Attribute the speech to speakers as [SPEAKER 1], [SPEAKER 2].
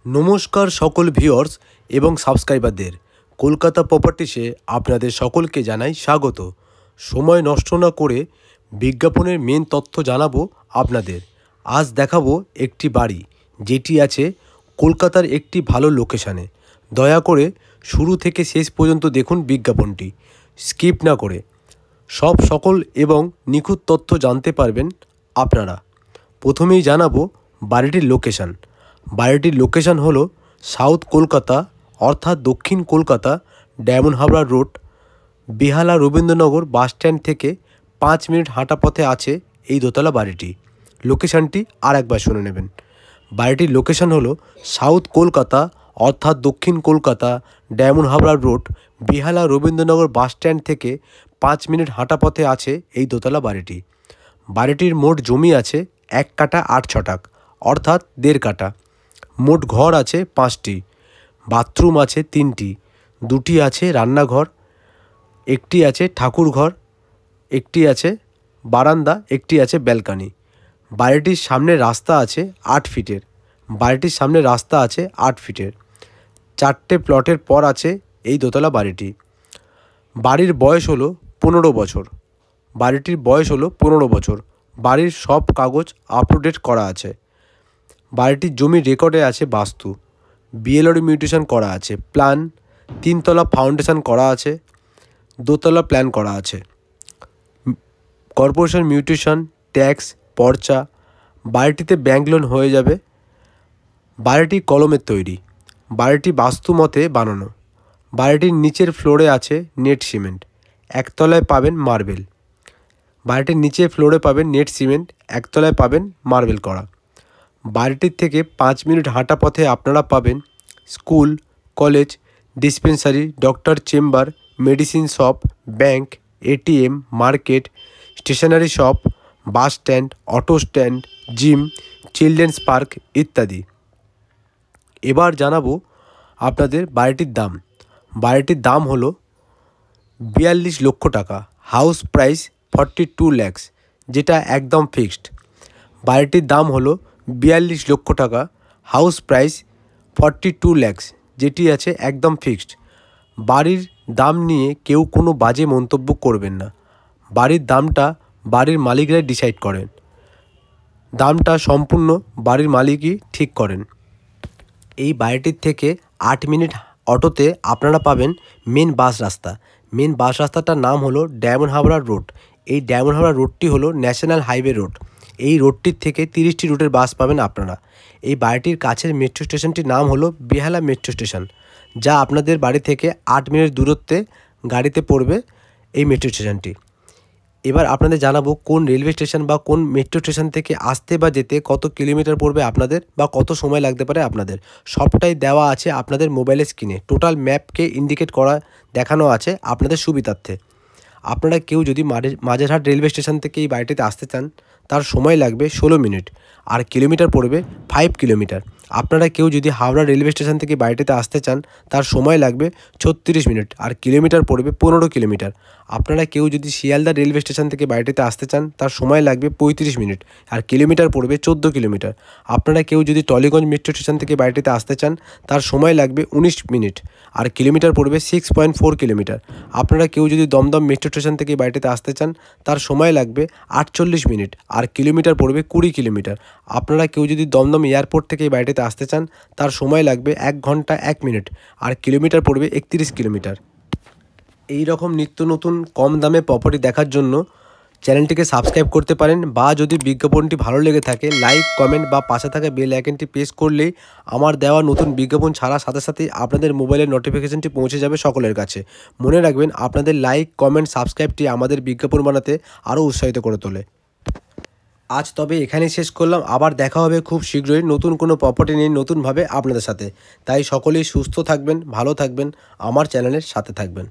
[SPEAKER 1] নমস্কার সকল ভিউয়ার্স এবং সাবস্ক্রাইবারদের। কলকাতা প্রপার্টিসে আপনাদের সকলকে জানাই স্বাগত। সময় নষ্ট না করে বিজ্ঞাপনের মেন তথ্য জানাবো আপনাদের। আজ দেখাবো একটি বাড়ি যেটি আছে কলকাতার একটি ভালো লোকেশানে। দয়া করে শুরু থেকে শেষ পর্যন্ত দেখুন বিজ্ঞাপনটি, স্কিপ না করে। সকল এবং নিখুঁত তথ্য জানতে পারবেন আপনারা। প্রথমেই জানাবো বাড়িটির লোকেশান। বাড়িটির লোকেশান হলো সাউথ কলকাতা অর্থাৎ দক্ষিণ কলকাতা, ডায়মন্ড হারবার রোড, বেহালা রবীন্দ্রনগর বাস স্ট্যান্ড থেকে 5 মিনিট হাঁটা পথে আছে এই দোতলা বাড়িটি। লোকেশানটি আর একবার শুনে নেবেন। বাড়িটির লোকেশান হলো সাউথ কলকাতা অর্থাৎ দক্ষিণ কলকাতা, ডায়মন্ড হারবার রোড, বেহালা রবীন্দ্রনগর বাস স্ট্যান্ড থেকে 5 মিনিট হাঁটা পথে আছে এই দোতলা বাড়িটি। বাড়িটির মোট জমি আছে 1 কাঠা 8 ছটাক অর্থাৎ 1.5 কাঠা। মোট ঘর আছে 5টি, বাথরুম আছে 3টি, 2টি আছে রান্নাঘর, একটি আছে ঠাকুর ঘর, একটি আছে বারান্দা, একটি আছে ব্যালকনি। বাড়িটির সামনে রাস্তা আছে 8 ফিটের। বাড়িটির সামনে রাস্তা আছে 8 ফিটের। 4টে প্লটের পর আছে এই দোতলা বাড়িটি। বাড়ির বয়স হলো 15 বছর। বাড়িটির বয়স হলো 15 বছর। বাড়ির সব কাগজ আপ টু ডেট করা আছে। বাড়িটির জমির রেকর্ডে আছে বাস্তু, বিএলআর মিউটেশন করা আছে, প্ল্যান, 3 তলা ফাউন্ডেশন করা আছে, 2 তলা প্ল্যান করা আছে, কর্পোরেশন মিউটেশন, ট্যাক্স, পর্চা। বাড়িটিতে ব্যাংক লোন হয়ে যাবে। বাড়িটি কলমের তৈরি। বাড়িটি বাস্তু মতে বানানো। বাড়িটির নিচের ফ্লোরে আছে নেট সিমেন্ট, একতলায় পাবেন মার্বেল। বাড়িটির নিচের ফ্লোরে পাবেন নেট সিমেন্ট, একতলায় পাবেন মার্বেল করা। বাড়িটির থেকে 5 মিনিট হাঁটা পথে আপনারা পাবেন school, college, dispensary, doctor chamber, medicine shop, bank, ATM, market, stationery shop, bus stand, auto stand, gym, children's park ইত্যাদি। এবার জানাবো আপনাদের বাড়িটির দাম। বাড়িটির দাম হলো 42 লক্ষ টাকা। হাউস প্রাইস 42 lakhs, যেটা একদম ফিক্সড। বাড়িটির দাম হলো 42 লক্ষ টাকা। হাউস প্রাইস 42 lakhs, যেটি আছে একদম ফিক্সড। বাড়ির দাম নিয়ে কেউ কোনো বাজে মন্তব্য করবেন না। বাড়ির দামটা বাড়ির মালিকরাই ডিসাইড করেন। দামটা সম্পূর্ণ বাড়ির মালিকই ঠিক করেন। এই বাড়িটির থেকে 8 মিনিট অটোতে আপনারা পাবেন মেন বাস রাস্তা। মেন বাস রাস্তাটার নাম হলো ডায়মন্ড হারবার রোড। এই ডায়মন্ড হারবার রোডটি হলো ন্যাশনাল হাইওয়ে রোড। এই রোডটির থেকে 30টি রুটের বাস পাবেন আপনারা। এই বাড়িটির কাছের মেট্রো স্টেশনটির নাম হলো বেহালা মেট্রো স্টেশন, যা আপনাদের বাড়ি থেকে 8 মিনিট দূরত্বে গাড়িতে পড়বে এই মেট্রো স্টেশনটি। এবার আপনাদের জানাবো কোন রেলওয়ে স্টেশন বা কোন মেট্রো স্টেশন থেকে আসতে বা যেতে কত কিলোমিটার পড়বে আপনাদের বা কত সময় লাগতে পারে আপনাদের। সবটাই দেওয়া আছে আপনাদের মোবাইলের স্ক্রিনে। টোটাল ম্যাপকে ইন্ডিকেট করা দেখানো আছে আপনাদের সুবিধার্থে। আপনারা কেউ যদি মাঝেরহাট রেলওয়ে স্টেশন থেকে এই বাড়িটিতে আসতে চান, তার সময় লাগবে 16 মিনিট আর কিলোমিটার পড়বে 5 কিলোমিটার। আপনারা কেউ যদি হাওড়া রেলওয়ে স্টেশন থেকে বাড়িটিতে আসতে চান, তার সময় লাগবে 36 মিনিট আর কিলোমিটার পড়বে 15 কিলোমিটার। আপনারা কেউ যদি শিয়ালদা রেলওয়ে স্টেশন থেকে বাড়িটিতে আসতে চান, তার সময় লাগবে 35 মিনিট আর কিলোমিটার পড়বে 14 কিলোমিটার। আপনারা কেউ যদি টলিগঞ্জ মেট্রো স্টেশন থেকে বাড়িটিতে আসতে চান, তার সময় লাগবে 19 মিনিট আর কিলোমিটার পড়বে 6.4 কিলোমিটার। আপনারা কেউ যদি দমদম মেট্রো স্টেশন থেকে বাড়িটিতে আসতে চান, তার সময় লাগবে 48 মিনিট আর কিলোমিটার পড়বে 20 কিলোমিটার। আপনারা কেউ যদি দমদম এয়ারপোর্ট থেকে বাড়িটিতে আসতে চান, তার সময় লাগবে 1 ঘন্টা 1 মিনিট আর কিলোমিটার পড়বে 31 কিলোমিটার। এই রকম নিত্য নতুন কম দামে প্রপার্টি দেখার জন্য চ্যানেলটিকে সাবস্ক্রাইব করতে পারেন, বা যদি বিজ্ঞাপনটি ভালো লেগে থাকে লাইক, কমেন্ট বা পাশে থাকা বেল আইকনটি প্রেস করলেই আমার দেওয়া নতুন বিজ্ঞাপন ছাড়ার সাথে সাথেই আপনাদের মোবাইলের নোটিফিকেশনটি পৌঁছে যাবে সকলের কাছে। মনে রাখবেন, আপনাদের লাইক, কমেন্ট, সাবস্ক্রাইবটি আমাদের বিজ্ঞাপন বানাতে আরও উৎসাহিত করে তোলে। আজ তবে এখানেই শেষ করলাম। আবার দেখা হবে খুব শীঘ্রই নতুন কোনো প্রপার্টি নিয়ে নতুনভাবে আপনাদের সাথে। তাই সকলেই সুস্থ থাকবেন, ভালো থাকবেন, আমার চ্যানেলের সাথে থাকবেন।